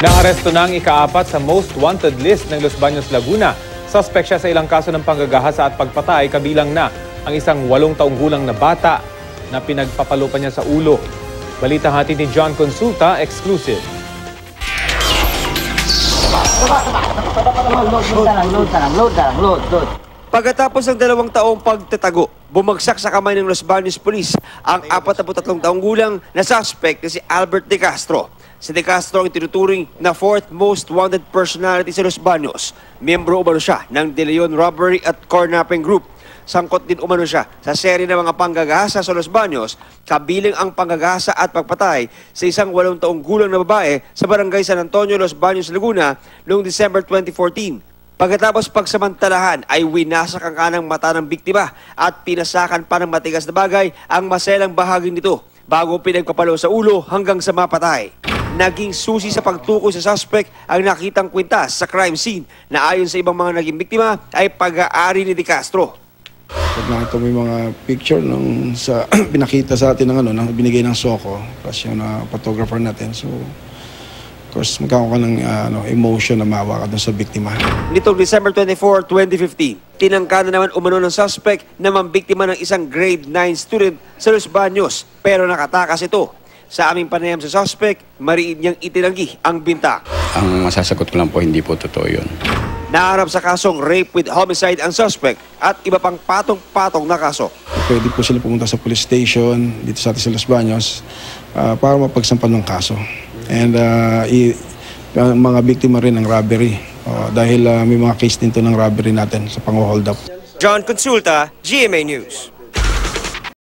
Naaresto na ang ika-4 sa most wanted list ng Los Baños, Laguna. Suspect siya sa ilang kaso ng panggagahasa at pagpatay, kabilang na ang isang 8 taong gulang na bata na pinagpapalupa niya sa ulo. Balita hatid ni John Consulta, exclusive. Load. Pagkatapos ng 2 taong pagtatago, bumagsak sa kamay ng Los Baños Police ang 43 taong gulang na suspect na si Albert De Castro. Si De Castro ang tinuturing na 4th most wanted personality sa Los Baños. Miyembro umano siya ng De Leon Robbery at Carnapping Group. Sangkot din umano siya sa serye ng mga panggagahasa sa Los Baños, kabilang ang panggagahasa at pagpatay sa isang 8 taong gulang na babae sa barangay San Antonio, Los Baños, Laguna noong December 2014. Pagkatapos pagsamantalahan ay winasak ang kanang mata ng biktima at pinasakan pa ng matigas na bagay ang maselang bahagi nito bago pinagpapalo sa ulo hanggang sa mapatay. Naging susi sa pagtukoy sa suspect ang nakitang kwintas sa crime scene na ayon sa ibang mga naging biktima ay pag-aari ni De Castro. Pag nakita mo yung mga picture nung sa pinakita sa atin ng binigay ng Soko, plus yung photographer natin. So, of course, magkakaroon ka ng emotion na maawa ka dun sa biktima. Nitong December 24, 2015, tinangka na naman umano ng suspect na mambiktima ng isang grade 9 student sa Los Baños, pero nakatakas ito. Sa aming panayam sa suspect, mariin niyang itinanggi ang bintak. Ang masasagot ko lang po, hindi po totoo yun. Naharap sa kasong rape with homicide ang suspect at iba pang patong-patong na kaso. Pwede po sila pumunta sa police station dito sa atin sa Los Baños para mapagsampan ng kaso. And mga biktima rin ng robbery dahil may mga case din to ng robbery natin sa pang-hold up. John Consulta, GMA News.